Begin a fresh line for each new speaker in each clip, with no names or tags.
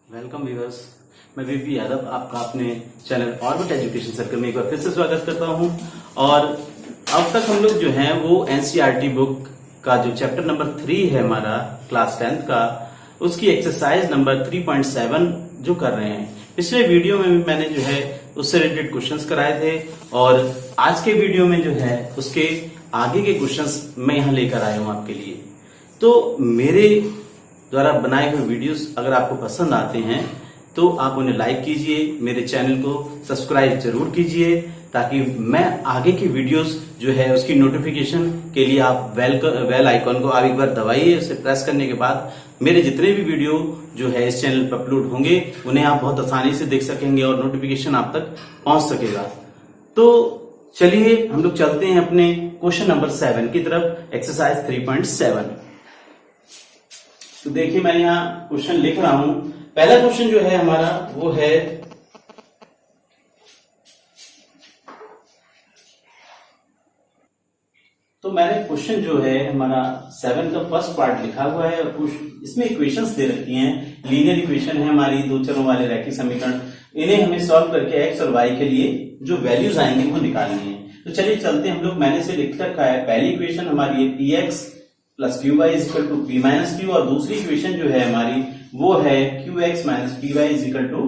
Welcome viewers, मैं VP Yadav आपका अपने चैनल ऑर्बिट एजुकेशन सर्कल में एक बार फिर से स्वागत करता हूं। और अब तक हम लोग जो हैं वो एनसीईआरटी बुक का जो चैप्टर नंबर 3 है हमारा क्लास 10th का, उसकी एक्सरसाइज नंबर 3.7 जो कर रहे हैं। पिछले वीडियो में भी मैंने जो है उससे रिलेटेड क्वेश्चंस कराए थे और आज के वीडियो में जो है उसके आगे के क्वेश्चंस मैं यहाँ लेकर आया हूँ आपके लिए। तो मेरे द्वारा बनाए हुए वीडियोस अगर आपको पसंद आते हैं तो आप उन्हें लाइक कीजिए, मेरे चैनल को सब्सक्राइब जरूर कीजिए ताकि मैं आगे की वीडियोस जो है उसकी नोटिफिकेशन के लिए आप बेल आइकॉन को आप एक बार दबाइए। उसे प्रेस करने के बाद मेरे जितने भी वीडियो जो है इस चैनल पर अपलोड होंगे उन्हें आप बहुत आसानी से देख सकेंगे और नोटिफिकेशन आप तक पहुंच सकेगा। तो चलिए हम लोग चलते हैं अपने क्वेश्चन नंबर 7 की तरफ, एक्सरसाइज 3.7। तो देखिए मैं यहाँ क्वेश्चन लिख रहा हूं। पहला क्वेश्चन जो है हमारा वो है तो मैंने क्वेश्चन जो है हमारा 7 का फर्स्ट पार्ट लिखा हुआ है और कुछ इसमें इक्वेशंस दे रखी हैं। लीनियर इक्वेशन है हमारी, दो चरों वाले रैखिक समीकरण। इन्हें हमें सॉल्व करके एक्स और वाई के लिए जो वैल्यूज आएंगे वो निकालनी है। तो चलिए चलते हैं हम लोग। मैंने से लिख रखा है पहली इक्वेशन हमारी है P X plus Q Y is equal to P minus Q, और दूसरी इक्वेशन जो है हमारी वो है Q X minus P Y is equal to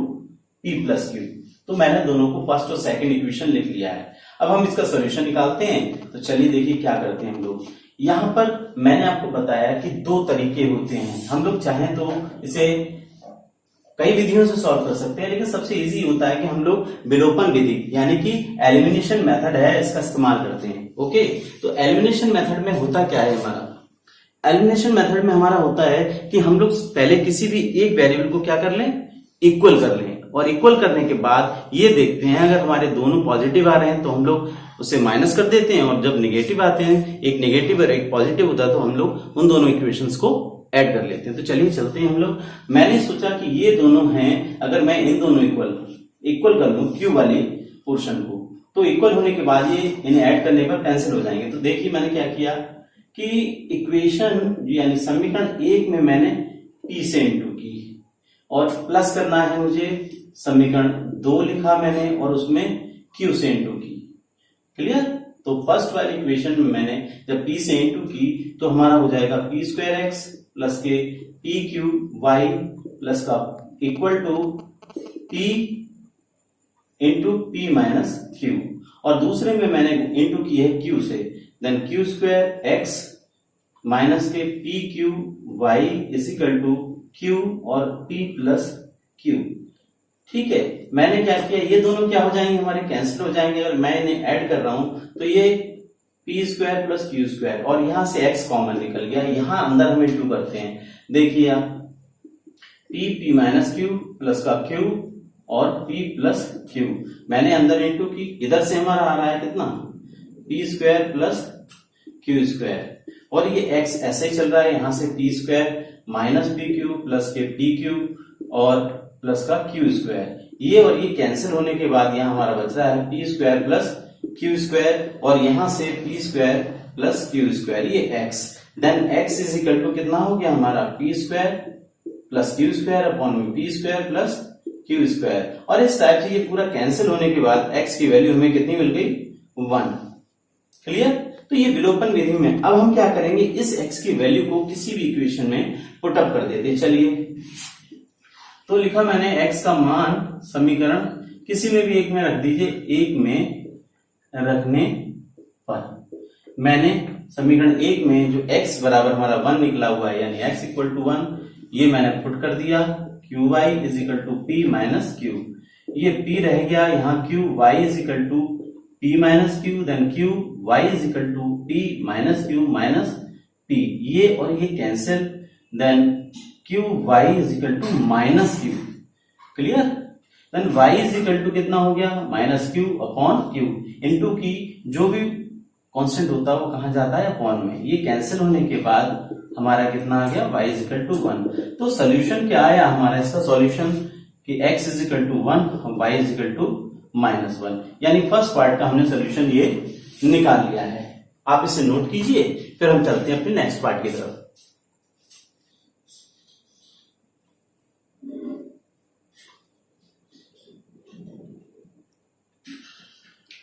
P plus Q. तो मैंने दोनों को फर्स्ट और सेकंड इक्वेशन लिख लिया है। अब हम इसका सॉल्यूशन निकालते हैं। तो चलिए देखिए क्या करते हैं हम लोग। यहाँ पर मैंने आपको बताया कि दो तरीके होते हैं। हम लोग चाहें तो इसे कई विधियों से सॉल्व कर सकते हैं, लेकिन सबसे इजी होता है कि हम लोग विलोपन विधि यानी कि एलिमिनेशन मेथड है इसका इस्तेमाल करते हैं। ओके, तो एलिमिनेशन मेथड में होता क्या है हमारा? एलिमिनेशन मेथड में हमारा होता है कि हम लोग पहले किसी भी एक वेरिएबल को क्या कर लें, इक्वल कर लें, और इक्वल करने के बाद ये देखते हैं अगर हमारे दोनों पॉजिटिव आ रहे हैं तो हम लोग उसे माइनस कर देते हैं, और जब निगेटिव आते हैं, एक निगेटिव और एक पॉजिटिव होता है, तो हम लोग उन दोनों इक्वेशंस को ऐड कर लेते हैं। तो चलिए चलते हैं हम लोग। मैंने सोचा कि ये दोनों हैं, अगर मैं इन दोनों इक्वल कर लूं क्यू वाली पोर्शन को, तो इक्वल होने के बाद ये इन्हें ऐड करने पर कैंसिल हो जाएंगे। तो देखिए मैंने क्या किया कि इक्वेशन यानी समीकरण 1 में मैंने p से इंटू की, और प्लस करना है मुझे समीकरण 2 लिखा मैंने और उसमें q से इंटू की। क्लियर? तो फर्स्ट वाली इक्वेशन में मैंने जब p से इंटू की तो हमारा हो जाएगा p स्क्वायर एक्स प्लस के p क्यू वाई प्लस का equal to p into p minus Q, और दूसरे में मैंने इंटू की है q से, then q square x minus के p q Y is equal to q और पी प्लस क्यू। ठीक है, मैंने क्या किया, ये दोनों क्या हो जाएंगे हमारे, कैंसिल हो जाएंगे। अगर मैं इन्हें ऐड कर रहा हूं तो ये P square plus q square, और यहां से एक्स कॉमन निकल गया। यहां अंदर हम इंटू करते हैं, देखिए आप पी माइनस क्यू प्लस का क्यू और पी प्लस क्यू। मैंने अंदर इंटू की, इधर से हमारा आ रहा है कितना, P square plus q square, और ये एक्स ऐसे ही चल रहा है, यहां से p square minus P Q plus के पी क्यू और प्लस का क्यू स्क्वायर। ये और ये कैंसिल होने के बाद यहाँ हमारा बच रहा है p square plus q square, और यहां से p square plus q square, ये x. Then x is equal to कितना हो गया हमारा, p square plus q square upon में p square plus q square. और इस टाइप से ये पूरा कैंसिल होने के बाद एक्स की वैल्यू हमें कितनी मिल गई, 1। क्लियर? तो ये विलोपन विधि में अब हम क्या करेंगे, इस x की वैल्यू को किसी भी इक्वेशन में पुट अप कर देते हैं। चलिए, तो लिखा मैंने x का मान समीकरण किसी में भी एक में रख दीजिए। एक में रखने पर मैंने समीकरण 1 में जो x बराबर हमारा 1 निकला हुआ है यानी x इक्वल टू 1, ये मैंने पुट कर दिया। Q Y is equal to P minus Q, ये p रह गया, यहाँ Q Y is equal to p minus Q, then Q y is equal to p minus Q minus p, ये और ये cancel, then Q y is equal to minus Q. Clear? Then y is equal to कितना हो गया, minus Q upon Q, into की जो भी constant होता है वो कहां जाता है, अपॉन में। ये कैंसिल होने के बाद हमारा कितना आ गया, y इज इक्वल टू 1। तो सोल्यूशन क्या आया हमारा, इसका सोल्यूशन कि x is equal to 1 y is equal to -1, यानी फर्स्ट पार्ट का हमने सोल्यूशन ये निकाल लिया है। आप इसे नोट कीजिए, फिर हम चलते हैं अपने नेक्स्ट पार्ट की तरफ।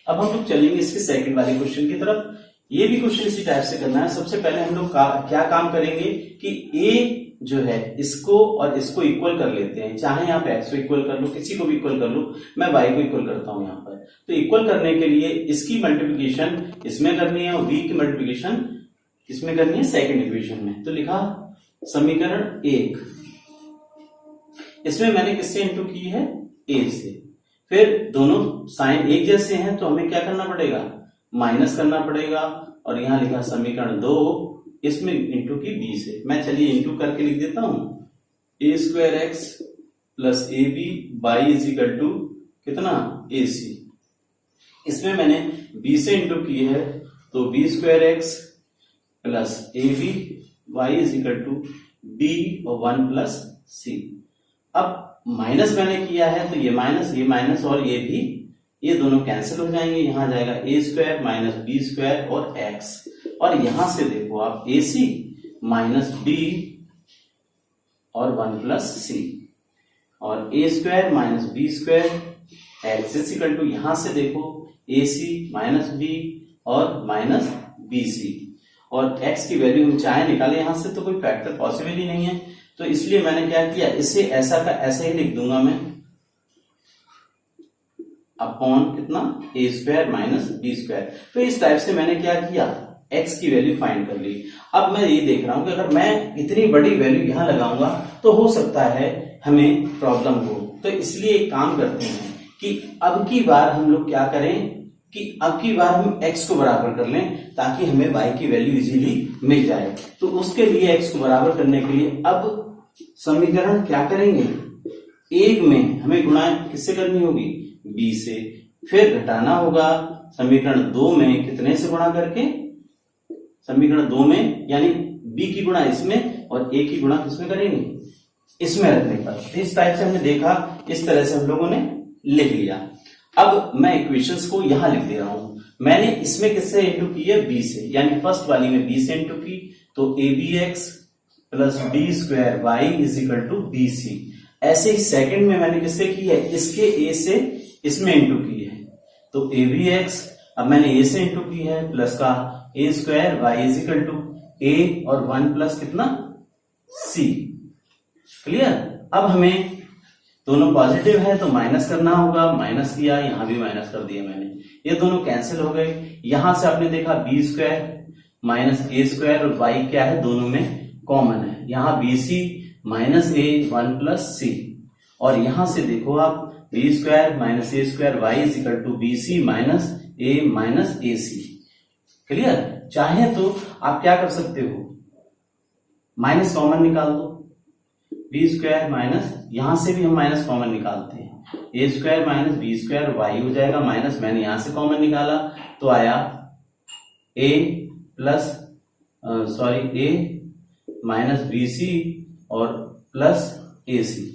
अब हम लोग चलेंगे इसके सेकंड वाले क्वेश्चन की तरफ। ये भी क्वेश्चन इसी टाइप से करना है। सबसे पहले हम लोग क्या काम करेंगे कि ए जो है इसको और इसको इक्वल कर लेते हैं। चाहे यहाँ पे एक्स को इक्वल कर लो, किसी को भी इक्वल कर लो, मैं वाई को इक्वल करता हूं यहाँ पर। तो इक्वल करने के लिए इसकी मल्टीप्लिकेशन इसमें करनी है और बी की मल्टीप्लिकेशन किसमें करनी है, सेकंड इक्वेशन में। तो लिखा समीकरण 1, इसमें मैंने किससे इंटू की है, ए से। फिर दोनों साइन एक जैसे हैं तो हमें क्या करना पड़ेगा, माइनस करना पड़ेगा। और यहां लिखा समीकरण 2, इसमें इंटू की बी से। मैं चलिए इंटू करके लिख देता हूं, a square x plus A b by is equal to कितना, ए सी। इसमें मैंने बी से इंटू की है तो B square x plus A B Y is equal to B और 1 प्लस सी। अब माइनस मैंने किया है तो ये माइनस और ये भी, ये दोनों कैंसिल हो जाएंगे। यहां जाएगा a square minus B square और एक्स। और यहां से देखो आप ए सी माइनस बी और 1 प्लस सी और a square minus B square x is equal to, यहां से देखो ए सी माइनस बी और माइनस बी सी। और एक्स की वैल्यू हम चाहे निकाले यहां से तो कोई फैक्टर पॉसिबल ही नहीं है, तो इसलिए मैंने क्या किया, इसे ऐसा का ऐसा ही लिख दूंगा मैं, अपॉन कितना, ए स्क्वायर माइनस बी स्क्वायर। तो इस टाइप से मैंने क्या किया, एक्स की वैल्यू फाइंड कर ली। अब मैं ये देख रहा हूं कि अगर मैं इतनी बड़ी वैल्यू यहां लगाऊंगा तो हो सकता है हमें प्रॉब्लम हो। तो इसलिए एक काम करते हैं कि अब की बार हम लोग क्या करें कि अब की बार हम x को बराबर कर लें ताकि हमें y की वैल्यू इजीली मिल जाए। तो उसके लिए x को बराबर करने के लिए अब समीकरण क्या करेंगे, एक में हमें गुणा किससे करनी होगी, b से। फिर घटाना होगा समीकरण 2 में कितने से गुणा करके, समीकरण 2 में यानी b की गुणा इसमें और a की गुणा किसमें करेंगे, इसमें रखने पर। इस टाइप से हमने देखा, इस तरह से हम लोगों ने लिख लिया। अब मैं इक्वेशंस को यहां लिख दे रहा हूं। मैंने इसमें किससे इंटू की है, बी से, यानी फर्स्ट वाली में बी से इंटू की तो A B x plus B square Y is equal to B C. ऐसे ही सेकंड में मैंने किससे की है, इसके ए से इसमें इंटू की है तो ए बी एक्स, अब मैंने ए से इंटू की है प्लस का a square Y is equal to a और 1 प्लस कितना, सी। क्लियर। अब हमें दोनों पॉजिटिव है तो माइनस करना होगा, माइनस किया, यहां भी माइनस कर दिया मैंने, ये दोनों कैंसिल हो गए। यहां से आपने देखा B square minus A square और वाई क्या है, दोनों में कॉमन है। यहां B C minus A 1 plus सी और यहां से देखो आप B square minus A square Y is equal to B C minus A C. Clear. चाहे तो आप क्या कर सकते हो, माइनस कॉमन निकाल दो, बी स्क्वायर माइनस, यहां से भी हम माइनस कॉमन निकालते हैं, a square minus B square y हो जाएगा माइनस, मैंने यहां से कॉमन निकाला तो आया ए प्लस ए माइनस बी सी और प्लस ए सी।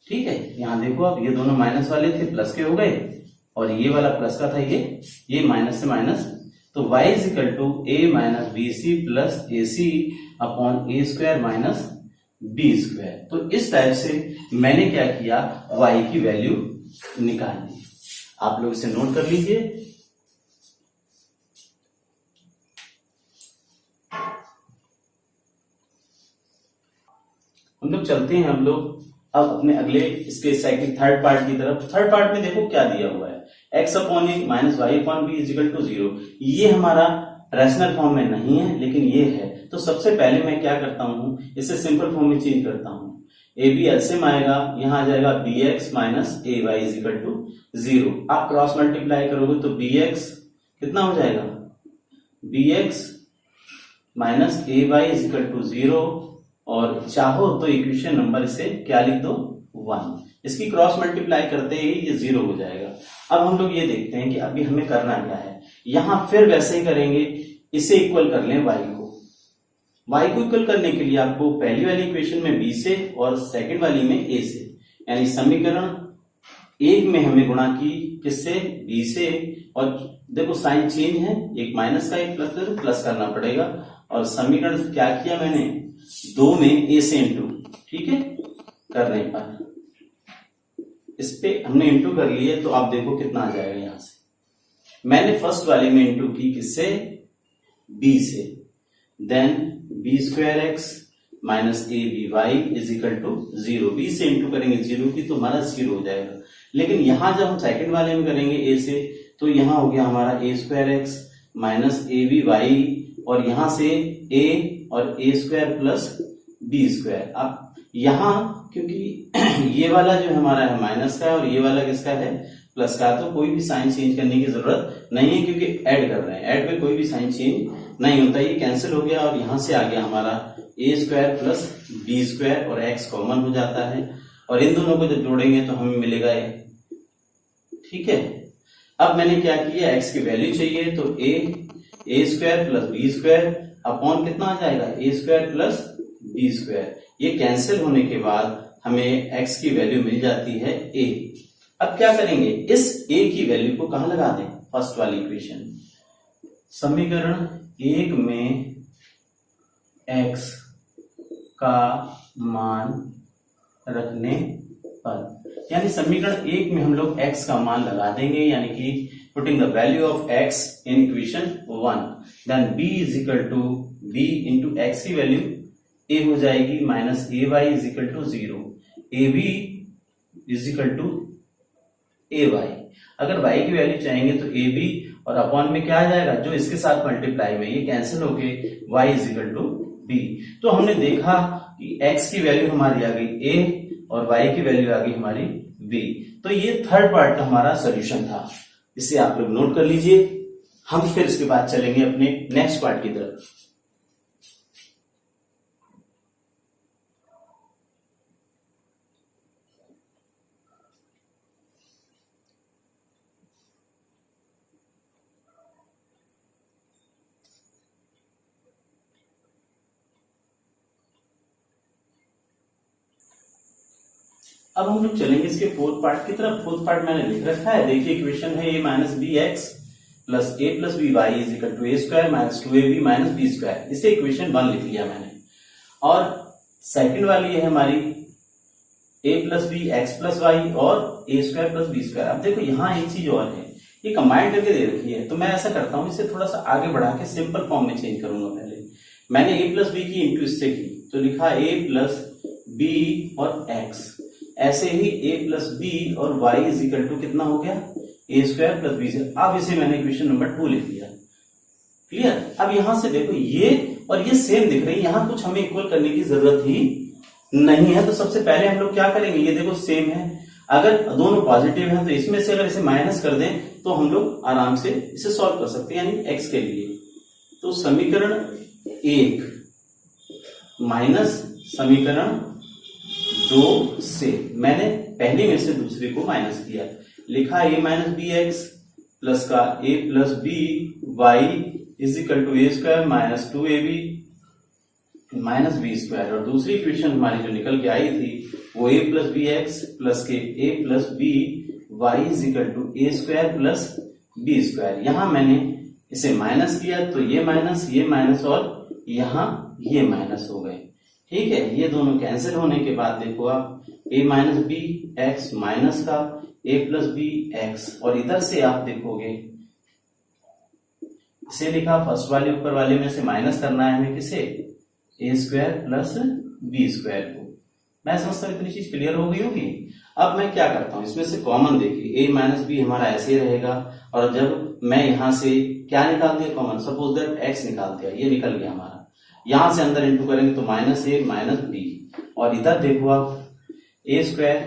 ठीक है, यहां देखो अब ये दोनों माइनस वाले थे प्लस के हो गए और ये वाला प्लस का था, ये माइनस से माइनस, तो y is equal to A minus B C plus A C upon A square minus B square. तो इस टाइप से मैंने क्या किया, y की वैल्यू निकाल ली। आप लोग इसे नोट कर लीजिए। हम लोग चलते हैं हम लोग अब अपने अगले इसके सेकंड थर्ड पार्ट की तरफ। थर्ड पार्ट में देखो क्या दिया हुआ है, x upon A minus Y upon B is equal to 0। ये हमारा रैशनल फॉर्म में नहीं है लेकिन ये है। तो सबसे पहले मैं क्या करता हूं, इसे सिंपल फॉर्म में चेंज करता हूं। ए बी एलसीएम आएगा, यहां आ जाएगा B X minus A Y is equal to 0। आप क्रॉस मल्टीप्लाई करोगे तो बी एक्स कितना हो जाएगा, B X minus A Y is equal to 0 और चाहो तो इक्वेशन नंबर इसे क्या लिख दो, 1। इसकी क्रॉस मल्टीप्लाई करते ही ये 0 हो जाएगा। अब हम लोग ये देखते हैं कि अभी हमें करना क्या है। यहां फिर वैसे ही करेंगे, इसे इक्वल कर लें y को। y को इक्वल करने के लिए आपको पहली वाली इक्वेशन में b से और सेकंड वाली में a से, यानी समीकरण 1 में हमें गुणा की किससे, b से। और देखो साइन चेंज है, एक माइनस का एक प्लस, प्लस करना पड़ेगा। और समीकरण क्या किया मैंने, 2 में a से इंटू, ठीक है, करने पर इस पे हमने इंटू कर लिए तो आप देखो कितना आ जाएगा, यहां से मैंने फर्स्ट वाले में इंटू की किससे, बी से, then B square x minus A B Y is equal to 0। B से इंटू करेंगे 0 की तो हमारा 0 हो जाएगा। लेकिन यहां जब हम सेकंड वाले में करेंगे ए से, तो यहां हो गया हमारा a square x minus A B y, और यहां से ए और a square plus B square. अब यहां क्योंकि ये वाला जो हमारा है माइनस का है और ये वाला किसका है, प्लस का, तो कोई भी साइन चेंज करने की जरूरत नहीं है क्योंकि ऐड कर रहे हैं। ऐड में कोई भी साइन चेंज नहीं होता, ये कैंसिल हो गया और यहां से आ गया हमारा a square plus B square और एक्स कॉमन हो जाता है, और इन दोनों को जब जोड़ेंगे तो हमें मिलेगा ए। ठीक है, अब मैंने क्या किया, एक्स की वैल्यू चाहिए तो a square plus B square upon कितना आ जाएगा, a square plus B square. ये कैंसिल होने के बाद हमें एक्स की वैल्यू मिल जाती है ए। अब क्या करेंगे, इस ए की वैल्यू को कहां लगा दें, फर्स्ट वाली इक्वेशन, समीकरण 1 में एक्स का मान रखने पर, यानी समीकरण 1 में हम लोग x का मान लगा देंगे, यानी कि putting the value of x in equation 1, then b is equal to b into X की वैल्यू a हो जाएगी minus A Y is equal to 0, A B is equal to A Y. अगर y की value चाहेंगे तो A B और upon में क्या आ जाएगा, जो इसके साथ मल्टीप्लाई में ये कैंसिल होके y is equal to B. तो हमने देखा कि x की वैल्यू हमारी आ गई a और y की वैल्यू आ गई हमारी b। तो ये थर्ड पार्ट का हमारा सॉल्यूशन था, इसे आप लोग नोट कर लीजिए। हम फिर इसके बाद चलेंगे अपने नेक्स्ट पार्ट की तरफ। अब हम लोग चलेंगे इसके फोर्थ पार्ट की तरफ। फोर्थ पार्ट मैंने लिख रखा है, देखिए इक्वेशन है a minus B x plus a plus B Y is equal to A square minus 2ab minus B square. इसे इक्वेशन 1 लिख लिया मैंने। और सेकंड वाली है हमारी a plus B x plus y और a square plus B square. अब देखो यहाँ एक चीज और है, ये कंबाइन करके दे रखी है, तो मैं ऐसा करता हूं, इसे थोड़ा सा आगे बढ़ा के सिंपल फॉर्म में चेंज करूंगा। पहले मैंने ए प्लस बी की इंटू इससे की, तो लिखा ए प्लस बी और एक्स। ऐसे ही a प्लस बी और y इज इक्वल टू कितना हो गया, ए स्क्वायर प्लस बी स्क्वायर। अब इसे मैंने इक्वेशन नंबर 2 लिख दिया। क्लियर। अब यहां से देखो ये और ये सेम दिख रही है, यहां कुछ हमें इक्वल करने की जरूरत ही नहीं है। तो सबसे पहले हम लोग क्या करेंगे, ये देखो सेम है, अगर दोनों पॉजिटिव हैं तो इसमें से अगर इसे माइनस कर दें तो हम लोग आराम से इसे सॉल्व कर सकते हैं, यानी x के लिए। तो समीकरण 1 माइनस समीकरण 2 से मैंने पहले में से दूसरे को माइनस किया, लिखा a minus B x plus का a plus B Y is equal to A square minus 2ab minus B square. और दूसरी इक्वेशन हमारी जो निकल के आई थी वो a plus B x plus के a plus B Y is equal to A square plus B square. यहां मैंने इसे माइनस किया तो ये माइनस और यहां ये माइनस हो गए। ठीक है, ये दोनों कैंसिल होने के बाद देखो आप a minus B X minus का a प्लस बी एक्स, और इधर से आप देखोगे इसे लिखा फर्स्ट वाले ऊपर वाले में से माइनस करना है हमें किसे, ए स्क्वायर प्लस बी स्क्वायर को। मैं समझता हूं इतनी चीज क्लियर हो गई होगी। अब मैं क्या करता हूं, इसमें से कॉमन देखिए a माइनस बी हमारा ऐसे ही रहेगा, और जब मैं यहां से क्या निकाल दिया कॉमन, सपोज दैट x निकाल दिया, ये निकल गया हमारा। यहां से अंदर इंटू करेंगे तो माइनस ए माइनस बी, और इधर देखो आप a square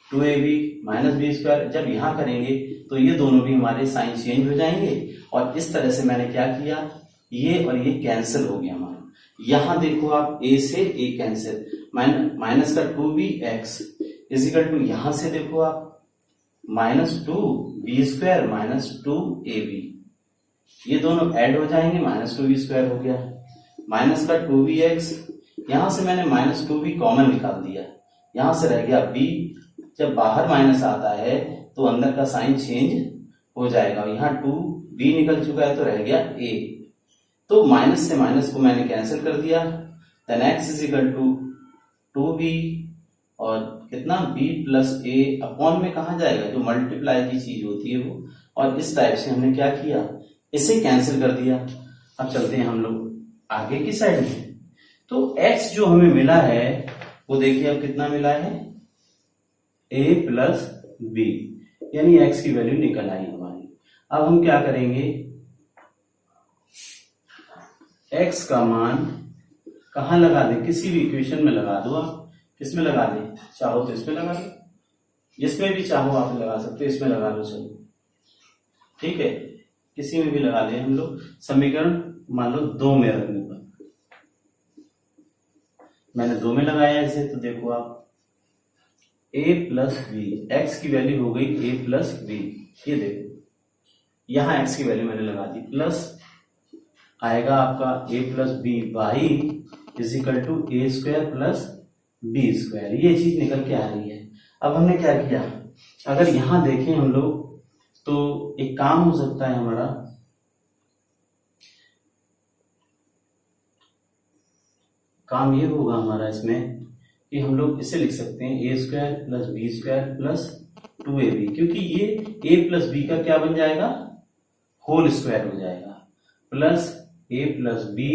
2ab minus B square. जब यहां करेंगे तो ये दोनों भी हमारे साइन चेंज हो जाएंगे, और इस तरह से मैंने क्या किया, ये और ये कैंसिल हो गया हमारा। यहां देखो आप a से a कैंसिल, माइनस का 2bx इज इक्वल टू, यहां से देखो आप minus 2b square minus 2ab, ये दोनों ऐड हो जाएंगे, माइनस 2b स्क्वायर हो गया, माइनस का 2bx, यहां से मैंने माइनस 2b कॉमन निकाल दिया, यहां से रह गया b। जब बाहर माइनस आता है तो अंदर का साइन चेंज हो जाएगा, यहाँ 2b निकल चुका है तो रह गया a। तो माइनस से माइनस को मैंने कैंसिल कर दिया, then x is equal to 2b और कितना b प्लस a अपॉन में कहा जाएगा, जो मल्टीप्लाई की चीज होती है वो और इस टाइप से हमने क्या किया, इसे कैंसिल कर दिया। अब चलते हैं हम लोग आगे की साइड में। तो x जो हमें मिला है वो देखिए अब कितना मिला है, a प्लस बी, यानी x की वैल्यू निकल आई हमारी। अब हम क्या करेंगे, x का मान कहां लगा दें, किसी भी इक्वेशन में लगा दो आप। किसमें लगा दें, चाहो तो इसमें लगा दो, जिसमें भी चाहो आप लगा सकते हो, इसमें लगा लो, चलो ठीक है, किसी में भी लगा दें हम लोग। समीकरण मान लो 2 में रखने पर, मैंने 2 में लगाया इसे, तो देखो आप a प्लस बी, एक्स की वैल्यू हो गई a प्लस बी। ये देखो यहां x की वैल्यू मैंने लगा दी, प्लस आएगा आपका a plus B Y is equal to A square plus B square. ये चीज निकल के आ रही है। अब हमने क्या किया, अगर यहां देखें हम लोग तो एक काम हो सकता है हमारा, काम ये होगा हमारा इसमें कि हम लोग इसे लिख सकते हैं a square plus B square plus 2ab, क्योंकि ये a प्लस बी का क्या बन जाएगा, होल स्क्वायर हो जाएगा, प्लस a प्लस बी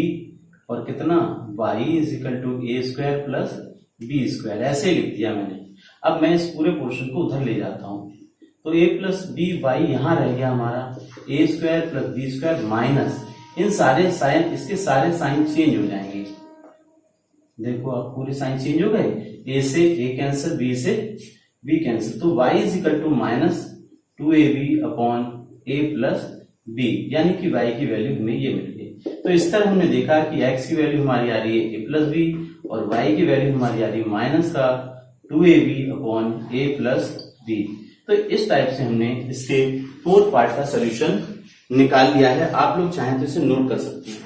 और कितना y is equal to A square plus B square. ऐसे लिख दिया मैंने। अब मैं इस पूरे पोर्शन को उधर ले जाता हूं, तो a प्लस बी वाई यहां रह गया हमारा, a square plus B square minus इन सारे साइन, इसके सारे साइन चेंज हो जाएंगे। देखो अब पूरे साइन चेंज हो गए, ए से ए कैंसिल, बी से बी कैंसिल, तो y is equal to minus 2ab upon a plus B, यानी कि y की वैल्यू हमें ये मिल गई। तो इस तरह हमने देखा कि x की वैल्यू हमारी आ रही है a प्लस बी और y की वैल्यू हमारी आ रही है माइनस का 2ab upon a plus B. तो इस टाइप से हमने इसके 4th पार्ट का सोल्यूशन निकाल लिया है। आप लोग चाहें तो इसे नोट कर सकते हैं।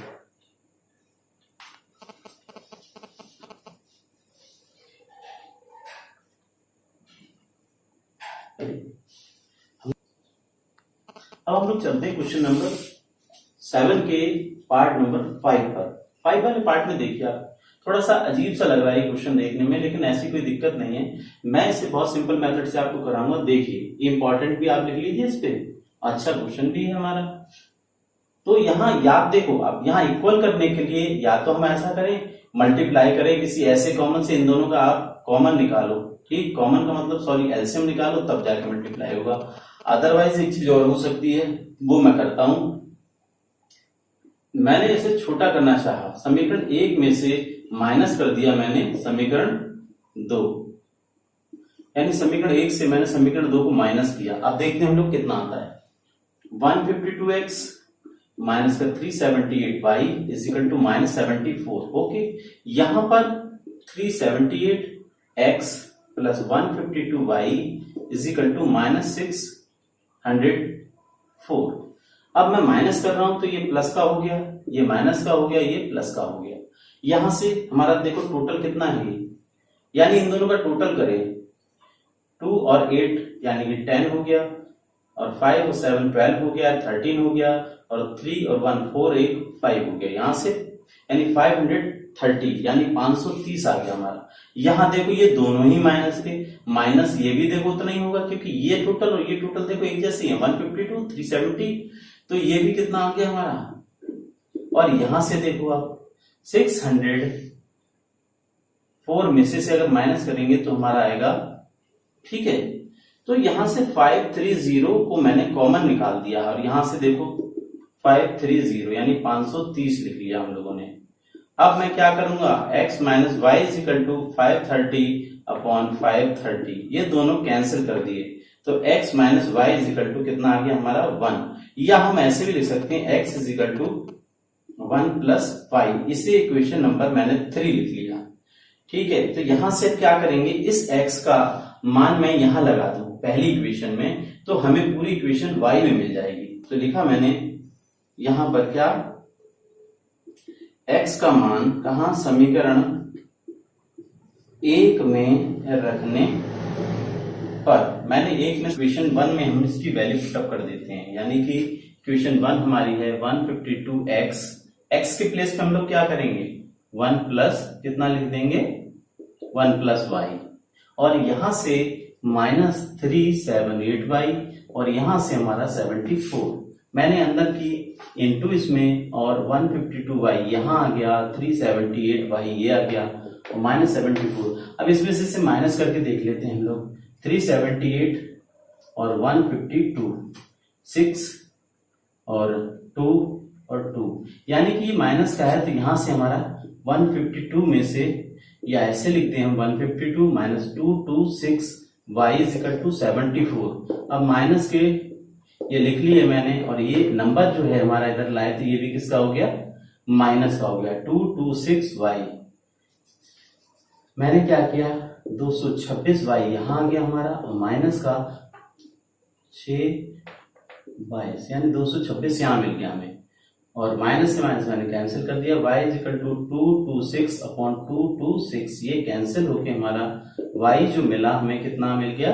अब हम लोग चलते हैं क्वेश्चन नंबर 7 के पार्ट नंबर 5 पर। 5 वाले पार्ट में देखिए आप, थोड़ा सा अजीब सा लग रहा है क्वेश्चन देखने में, लेकिन ऐसी कोई दिक्कत नहीं है। मैं इसे बहुत सिंपल मेथड से आपको कराऊंगा। देखिए इंपॉर्टेंट भी आप लिख लीजिए इस पे, अच्छा क्वेश्चन भी है हमारा। तो यहाँ याद देखो, अब यहाँ इक्वल करने के लिए या तो हम ऐसा करें, मल्टीप्लाई करें किसी ऐसे कॉमन से, इन दोनों का आप कॉमन निकालो, ठीक, कॉमन का मतलब सॉरी एलसीएम निकालो, तब जाके मल्टीप्लाई होगा। अदरवाइज एक चीज और हो सकती है, वो मैं करता हूं। मैंने इसे छोटा करना चाहा, समीकरण 1 में से माइनस कर दिया मैंने समीकरण 2, यानी समीकरण 1 से मैंने समीकरण 2 को माइनस किया। अब देखते हैं हम लोग कितना आता है। 152x माइनस का 378y is equal to minus 74। Okay, यहां पर 378x plus 152y is equal to minus 604। अब मैं माइनस कर रहा हूं तो ये प्लस का हो गया, ये माइनस का हो गया, ये प्लस का हो गया। यहां से हमारा देखो टोटल कितना है, यानी इन दोनों का टोटल करें 2 और 8 यानी कि 10 हो गया, और 5 और 7 12 हो गया, 13 हो गया, और 3 और 1 4 1 5 हो गया। यहां से यानी 530 यानी 530 आ गया हमारा। यहां देखो ये दोनों ही माइनस के, माइनस ये भी देखो उतना ही होगा, क्योंकि ये टोटल और ये टोटल देखो एक जैसे है, 152 370, तो ये भी कितना आ गया हमारा। और यहां से देखो आप 604 में से अगर माइनस करेंगे तो हमारा आएगा, ठीक है। तो यहां से 530 को मैंने कॉमन निकाल दिया, और यहां से देखो 530 यानी 530 लिख लिया हम लोगों ने। अब मैं क्या करूंगा, x minus Y is equal to 530 upon 530, ये दोनों कैंसिल कर दिए, तो x minus Y is equal to कितना आ गया हमारा 1, या हम ऐसे भी लिख सकते हैं x is equal to 1 plus Y. इसे इक्वेशन नंबर मैंने 3 लिख लिया, ठीक है। तो यहां से क्या करेंगे, इस x का मान मैं यहां लगा दूं पहली इक्वेशन में, तो हमें पूरी इक्वेशन y में मिल जाएगी। तो लिखा मैंने यहां पर क्या, x का मान कहां, समीकरण 1 में रखने पर, मैंने 1 में इक्वेशन 1 में हम इसकी वैल्यू पुटअप कर देते हैं, यानी कि इक्वेशन 1 हमारी है 152x, x के प्लेस पे हम लोग क्या करेंगे 1 प्लस कितना लिख देंगे 1 प्लस वाई, और यहां से -378y और यहां से हमारा 74 मैंने अंदर की इनटू इसमें और 152y यहाँ आ गया, 378y ये आ गया और -74। अब इसमें से माइनस करके देख लेते हैं हम लोग। 378 और 152, 6 और 2 और 2, यानी कि माइनस का है तो यहां से हमारा 152 में से, या ऐसे लिखते हैं 152 minus 226 y is equal to 74। अब माइनस के ये लिख लिए मैंने और ये नंबर जो है हमारा इधर लाए तो ये भी किसका हो गया, माइनस का हो गया। 226y मैंने क्या किया, 226y यहां आ गया हमारा और माइनस का 6y यानी 226 यहां मिल गया हमें और माइनस से माइनस मैंने कैंसिल कर दिया। y is equal to 226 upon 226 ये कैंसिल होके हमारा y जो मिला हमें कितना मिल गया,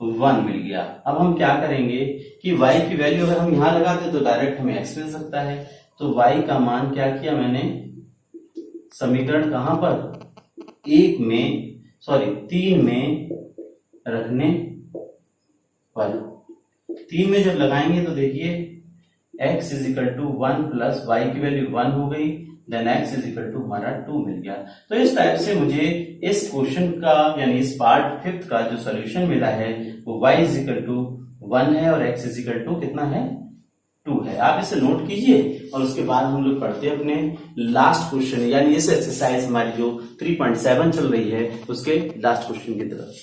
1 मिल गया। अब हम क्या करेंगे कि y की वैल्यू अगर हम यहां लगाते तो डायरेक्ट हमें x मिल सकता है, तो y का मान क्या किया मैंने, समीकरण कहां पर, 3 में रखने पर 3 में जब लगाएंगे तो देखिए x is equal to 1 plus y की वैल्यू 1 हो गई, then x is equal to हमारा 2 मिल गया। तो इस टाइप से मुझे इस क्वेश्चन का यानी इस पार्ट 5th का जो सॉल्यूशन मिला है वो y इज इक्वल टू 1 है और x इज इक्वल टू कितना है, 2 है। आप इसे नोट कीजिए और उसके बाद हम लोग पढ़ते हैं अपने लास्ट क्वेश्चन, यानी इस एक्सरसाइज हमारी जो 3.7 चल रही है उसके लास्ट क्वेश्चन की तरफ।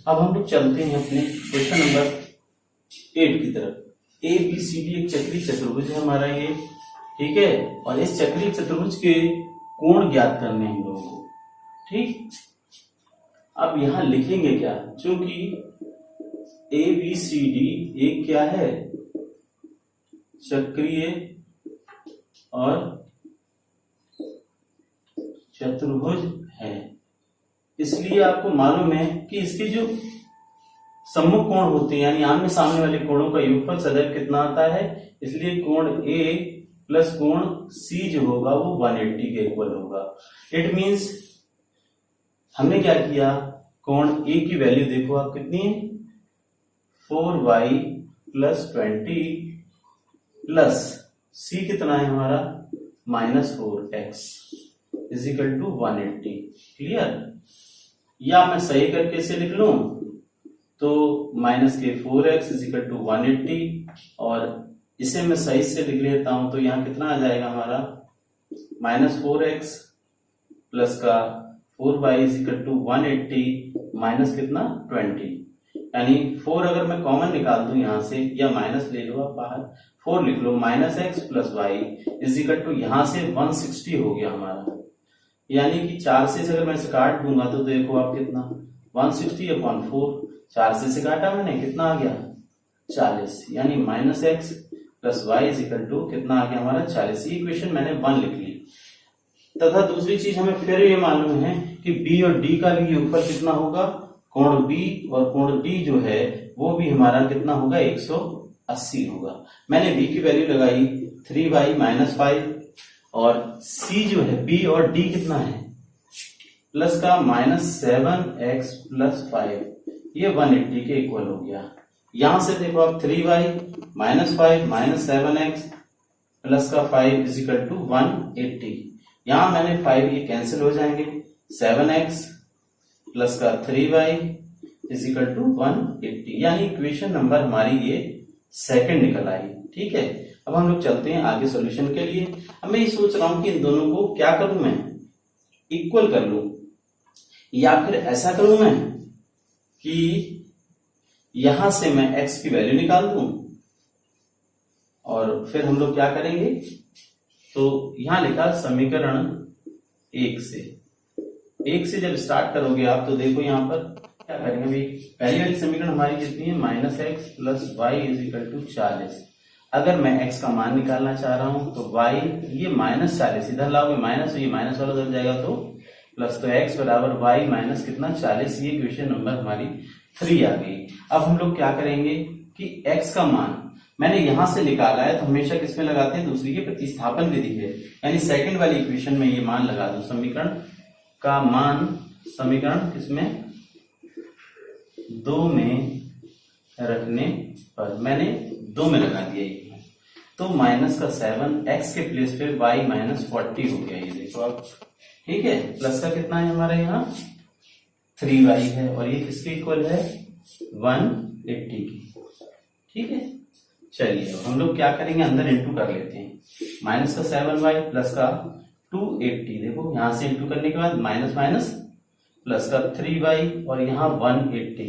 अब हम लोग चलते हैं अपने क्वेश्चन नंबर 8 की तरफ। ए बी सी डी एक चक्रीय चतुर्भुज है हमारा ये, ठीक है, और इस चक्रीय चतुर्भुज के कोण ज्ञात करने हैं हम लोगों को, ठीक। अब यहां लिखेंगे क्या, क्योंकि ए बी सी डी एक क्या है, चक्रीय और चतुर्भुज है, इसलिए आपको मालूम है कि इसके जो सम्मुख कोण होते हैं यानी आमने सामने वाले कोणों का योगफल सदैव कितना आता है, इसलिए कोण ए प्लस कोण सी जो होगा वो 180 के इक्वल होगा। इट मींस हमने क्या किया, कोण ए की वैल्यू देखो आप कितनी है, 4y प्लस 20 प्लस सी कितना है हमारा -4x is equal to 180। Clear, या मैं सही करके इसे लिख लूं तो माइनस के 4x इज इक्वल टू 180 और इसे मैं सही से लिख लेता हूं तो यहां कितना आ जाएगा हमारा -4x प्लस का 4y is equal to 180 minus कितना 20, यानी 4 अगर मैं कॉमन निकाल दूं यहां से, या माइनस ले लो आप बाहर, 4 लिख लो, -x plus Y is equal to यहां से 160 हो गया हमारा, यानी कि 4 से अगर मैं इसे काट दूंगा तो देखो आप कितना 160 अपॉन 4, 4 से काटा मैंने कितना आ गया 40, यानी -x plus Y is equal to कितना आ गया हमारा 40। ये इक्वेशन मैंने 1 लिख ली। तथा दूसरी चीज हमें फिर ये मालूम है कि b और d का भी योगफल कितना होगा, कोण b और कोण d जो है वो भी हमारा कितना होगा 180 होगा। मैंने b की वैल्यू लगाई 3y माइनस 5 और c जो है b और d कितना है प्लस का -7x प्लस 5, ये 180 के इक्वल हो गया। यहां से देखो आप 3y minus 5 minus 7x plus का 5 इज इक्वल टू 180, यहां मैंने 5 ये कैंसिल हो जाएंगे, 7x प्लस का 3y इज इक्वल टू 180, यानी इक्वेशन नंबर हमारी ये सेकंड निकल आई। ठीक है, अब हम लोग चलते हैं आगे सॉल्यूशन के लिए। अब मैं ये सोच रहा हूं कि इन दोनों को क्या करूं, मैं इक्वल कर लूं या फिर ऐसा करूं मैं कि यहां से मैं x की वैल्यू निकाल दूं और फिर हम लोग क्या करेंगे, तो यहां लिखा समीकरण 1 से जब स्टार्ट करोगे आप तो देखो यहां पर क्या करेंगे। अभी पहली वाली समीकरण हमारी कितनी है, -x plus Y is equal to 40। अगर मैं x का मान निकालना चाह रहा हूं तो y ये -40 इधर लाओगे माइनस, ये माइनस वाला उधर जाएगा तो प्लस, तो x बराबर y माइनस कितना 40, ये क्वेश्चन नंबर हमारी 3 आ गई। अब हम लोग क्या करेंगे कि x का मान मैंने यहां से निकाला है तो हमेशा किसमें लगाते हैं, दूसरी की प्रतिस्थापन विधि है, यानी सेकंड वाली इक्वेशन में ये मान लगा दूं, समीकरण का मान समीकरण किसमें 2 में रखने पर मैंने 2 में लगा दिया ये, तो माइनस का 7 एक्स के प्लेस पे y माइनस 40 हो गया, ये देखो आप, ठीक है। प्लस का कितना है हमारे यहाँ 3y है, और ये किसके इक्वल है 180 की, ठीक है। चलिए हम लोग क्या करेंगे, अंदर इंटू कर लेते हैं, माइनस का 7y प्लस का 280, देखो यहां से इंटू करने के बाद माइनस माइनस प्लस का 3y और यहाँ 180।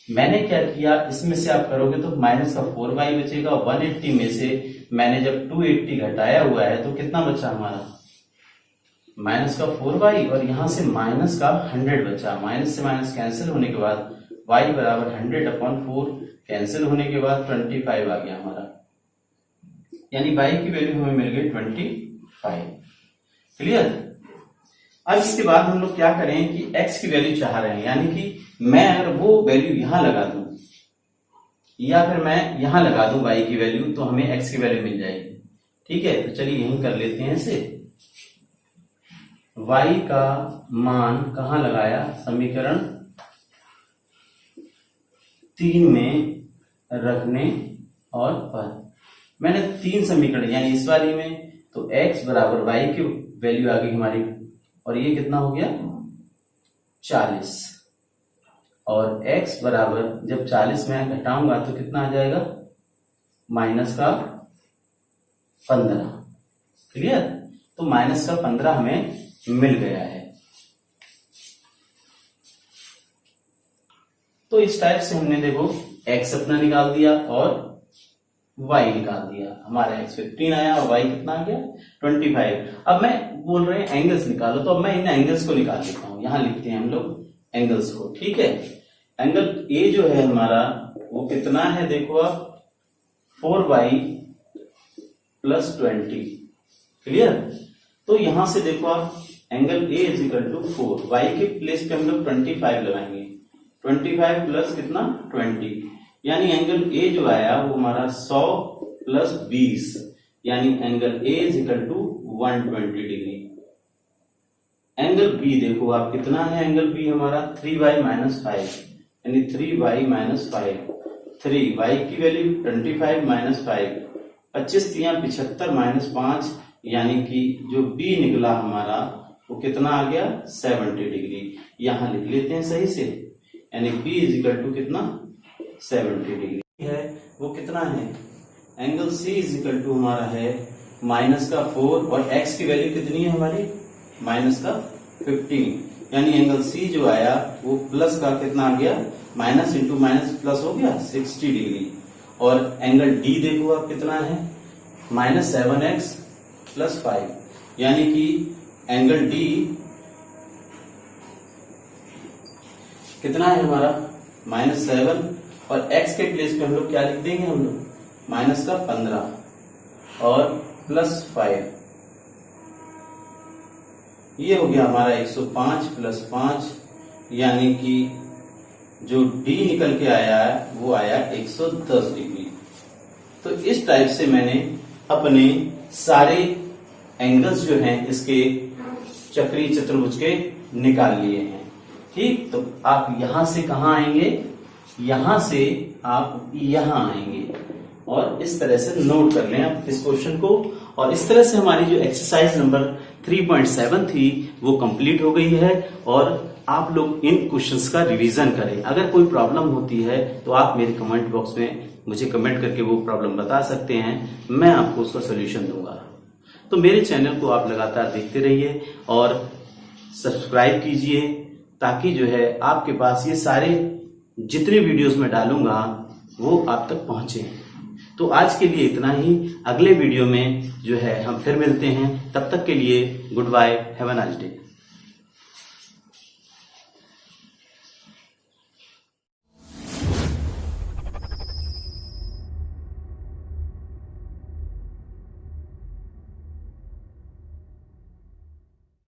मैंने क्या किया, इसमें से आप करोगे तो माइनस का 4y बचेगा, 180 में से मैंने जब 280 घटाया हुआ है तो कितना बचा हमारा, माइनस का 4y और यहां से माइनस का 100 बचा। माइनस से माइनस कैंसिल होने के बाद y बराबर 100/4 कैंसिल होने के बाद 25 आ गया हमारा, यानी y की वैल्यू हमें मिल गई 25। क्लियर। अब इसके बाद हम लोग क्या करें कि x की वैल्यू चाह रहे हैं, यानी कि मैं अगर वो वैल्यू यहां लगा दूं या फिर मैं यहां लगा दूं y की वैल्यू, तो हमें x की वैल्यू मिल जाएगी, ठीक है। तो चलिए यहीं कर लेते हैं इसे, y का मान कहां लगाया, समीकरण 3 में रखने और पर, मैंने 3 समीकरण यानी इस वाली में तो x बराबर y की वैल्यू आ गई हमारी, और ये कितना हो गया 40, और x बराबर जब 40 में घटाऊंगा तो कितना आ जाएगा, माइनस का 15। क्लियर। तो माइनस का 15 हमें मिल गया है। तो इस टाइप से हमने देखो x अपना निकाल दिया और y निकाल दिया, हमारा x 15 आया और y कितना आ गया 25। अब मैं बोल रहे हैं एंगल्स निकालो, तो अब मैं इन एंगल्स को निकाल लेता हूं, यहां लिखते हैं हम लोग एंगल्स को, ठीक है। एंगल A जो है हमारा वो कितना है, देखो आप 4y + 20। क्लियर। तो यहां से देखो आप एंगल A = 4, y के प्लेस पे हम लोग 25 लगाएंगे, 25 प्लस कितना 20, यानी एंगल A जो आया वो हमारा 100 + 20, यानी angle A = 120 degree. Angle B देखो आप कितना है, एंगल B हमारा 3y - 5, यानी 3y - 5, 3y की वैल्यू 25 - 5, 25 × 75 - 5, यानी कि जो B निकला हमारा वो कितना आ गया 70 डिग्री। यहां लिख लेते हैं सही से, यानी B = कितना 70 डिग्री है, वो कितना है, एंगल C = हमारा है -4, और x की वैल्यू कितनी है हमारी -15, यानी एंगल C जो आया वो प्लस का कितना आ गया, माइनस इंटू माइनस प्लस हो गया 60 डिग्री। और एंगल D देखो आप कितना है -7x + 5, यानी कि एंगल D कितना है हमारा -7, और x के प्लेस पे हम लोग क्या लिख देंगे, हम लोग -15 और +5, ये हो गया हमारा 105 + 5, यानी कि जो D निकल के आया है वो आया 110 डिग्री। तो इस टाइप से मैंने अपने सारे एंगल्स जो हैं इसके चक्रीय चतुर्भुज के निकाल लिए हैं, ठीक। तो आप यहां से कहां आएंगे, यहां से आप यहां आएंगे, और इस तरह से नोट कर लें आप इस क्वेश्चन को। और इस तरह से हमारी जो एक्सरसाइज नंबर 3.7 थी वो कंप्लीट हो गई है, और आप लोग इन क्वेश्चंस का रिवीजन करें। अगर कोई प्रॉब्लम होती है तो आप मेरे कमेंट बॉक्स में मुझे कमेंट करके वो प्रॉब्लम बता सकते हैं, मैं आपको उसका सोल्यूशन दूंगा। तो मेरे चैनल को आप लगातार देखते रहिए और सब्सक्राइब कीजिए, ताकि जो है आपके पास ये सारे जितने वीडियोस मैं डालूंगा वो आप तक पहुंचे। तो आज के लिए इतना ही, अगले वीडियो में जो है हम फिर मिलते हैं, तब तक के लिए goodbye, have a nice day.